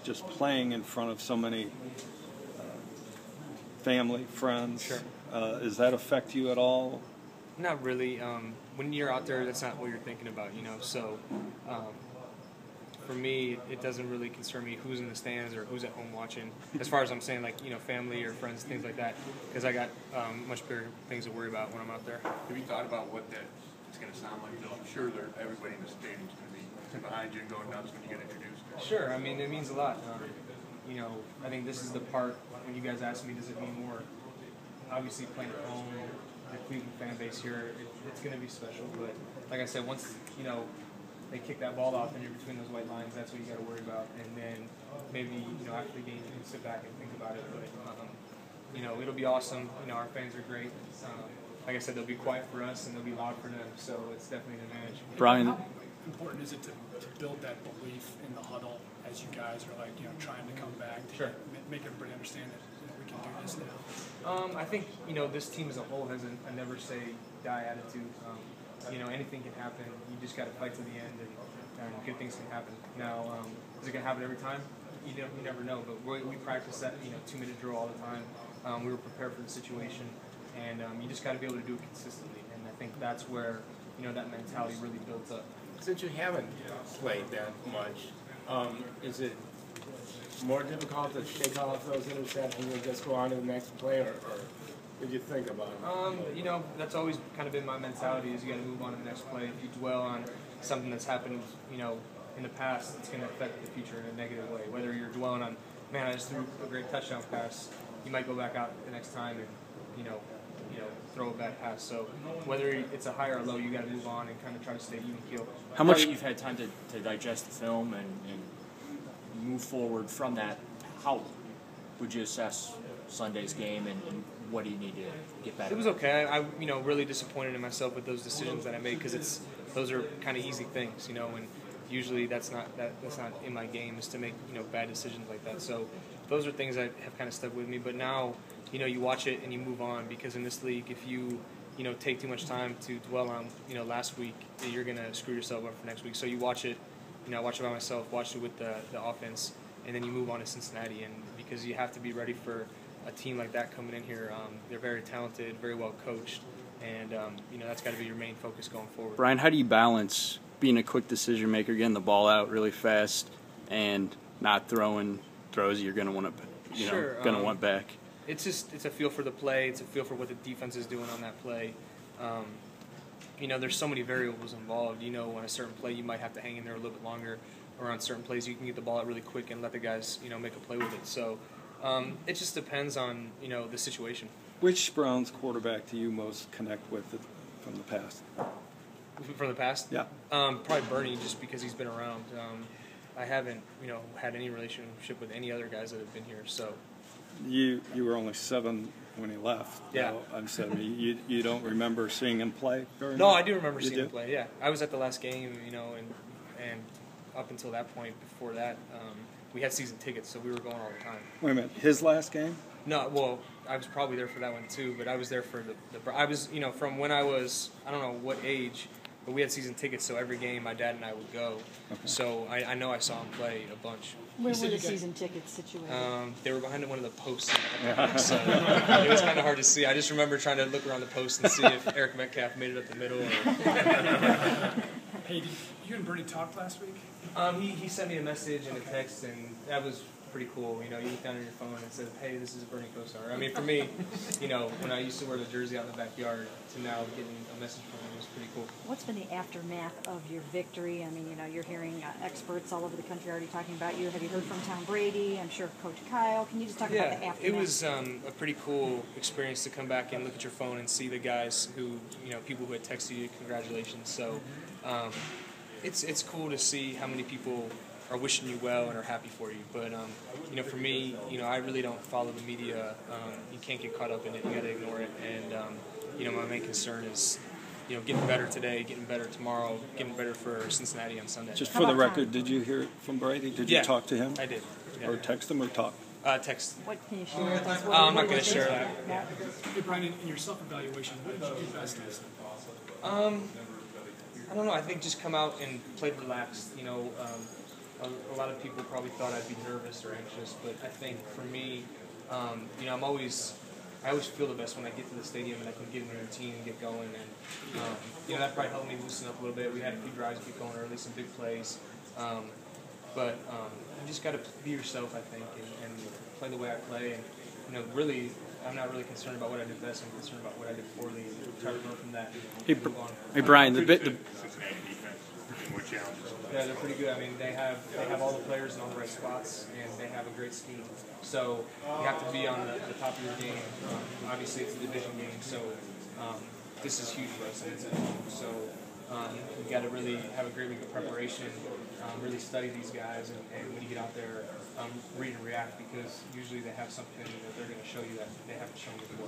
just playing in front of so many family, friends? Sure. Does that affect you at all? Not really. When you're out there, that's not what you're thinking about, So, for me, it doesn't really concern me who's in the stands or who's at home watching. As far as I'm saying, family or friends, things like that, because I got much bigger things to worry about when I'm out there. Have you thought about what that's going to sound like, Bill? I'm sure everybody in the stadium's going to be behind you and going nuts when you get introduced. Sure. I mean, it means a lot. I think this is the part when you guys ask me, does it mean more? Obviously, playing at home, the Cleveland fan base here, it's going to be special. But like I said, once they kick that ball off and you're between those white lines, that's what you got to worry about. And then maybe after the game, you can sit back and think about it. But it'll be awesome. Our fans are great. Like I said, they'll be quiet for us and they'll be loud for them. So it's definitely an advantage. Brian, how important is it to build that belief in the huddle as you guys are trying to come back to make everybody understand that we can do this now? I think this team as a whole has a never say die attitude. Anything can happen. You just got to fight to the end, and good things can happen. Now, is it going to happen every time? You never know. But we practice that 2-minute drill all the time. We were prepared for the situation, and you just got to be able to do it consistently. And I think that's where that mentality really builds up. Since you haven't played that much, is it more difficult to shake off those interceptions and just go on to the next play, or what did you think about it? That's always kind of been my mentality, is you got to move on to the next play. If you dwell on something that's happened, in the past, it's going to affect the future in a negative way. Whether you're dwelling on, man, I just threw a great touchdown pass, you might go back out the next time and, throw a bad pass. So whether it's a high or low, you got to move on and kind of try to stay even keel. How much you've had time to digest the film and move forward from that? How would you assess Sunday's game, and what do you need to get better? It was okay. I really disappointed in myself with those decisions that I made, because those are kind of easy things, and usually that's not in my game, is to make bad decisions like that. So those are things that have kind of stuck with me. But now you watch it and you move on, because in this league, if you take too much time to dwell on last week, you're gonna screw yourself up for next week. So you watch it, I watch it by myself, watch it with the offense, and then you move on to Cincinnati, and because you have to be ready for a team like that coming in here. They're very talented, very well coached, and that's got to be your main focus going forward. Brian, how do you balance being a quick decision maker, getting the ball out really fast, and not throwing throws you're going to want to want back? It's a feel for the play. It's a feel for what the defense is doing on that play. There's so many variables involved. On a certain play, you might have to hang in there a little bit longer, or on certain plays, you can get the ball out really quick and let the guys, make a play with it. So it just depends on, the situation. Which Browns quarterback do you most connect with from the past? From the past? Yeah. Probably Bernie, just because he's been around. I haven't, had any relationship with any other guys that have been here. So you were only 7 when he left. Yeah. No, I'm 7. You don't remember seeing him play very much? No, I do remember seeing do? him play. Yeah, I was at the last game, and up until that point, before that, we had season tickets, so we were going all the time. Wait a minute, his last game? No, well, I was probably there for that one too, but I was there for I was, from when I was, I don't know what age, but we had season tickets, so every game my dad and I would go. Okay. So I know I saw him play a bunch. Where were the season tickets situated? They were behind one of the posts, so it was kind of hard to see. I just remember trying to look around the post and see if Eric Metcalf made it up the middle. Hey, did you and Bernie talk last week? He sent me a message and a text, and that was pretty cool. You look down on your phone and it says, "Hey, this is Bernie Kosar." I mean, for me, when I used to wear the jersey out in the backyard to now getting a message from him was pretty cool. What's been the aftermath of your victory? I mean, you're hearing experts all over the country already talking about you. Have you heard from Tom Brady? I'm sure Coach Kyle. Can you just talk about the aftermath? It was a pretty cool experience to come back and look at your phone and see the guys who, people who had texted you, congratulations. So it's cool to see how many people are wishing you well and are happy for you. But, for me, I really don't follow the media. You can't get caught up in it. You got to ignore it. And, my main concern is, getting better today, getting better tomorrow, getting better for Cincinnati on Sunday. Just for the record, did you hear it from Brady? Did you talk to him? I did. Yeah. Or text him or talk? Text. What can you share with us? I'm not going to share that. Yeah. Hey, Brian, in your self-evaluation, what did you do best this? I don't know. I think just come out and play relaxed. a lot of people probably thought I'd be nervous or anxious, but I think for me, you know, I always feel the best when I get to the stadium and I can get in the routine and get going, and you know, that probably helped me loosen up a little bit. We had a few drives get going early, some big plays, but you just got to be yourself, I think, and play the way I play, and you know, really, I'm not really concerned about what I did best. I'm concerned about what I did poorly, and try to learn from that. Hey Brian, the Cincinnati defense, more challenges. Yeah, they're pretty good. I mean, they have all the players in all the right spots, and they have a great scheme. So you have to be on the top of your game. Obviously, it's a division game, so this is huge for us. And it's at home. So we got to really have a great week of preparation, really study these guys, and when you get out there, read and react, because usually they have something that they're going to show you that they haven't shown before.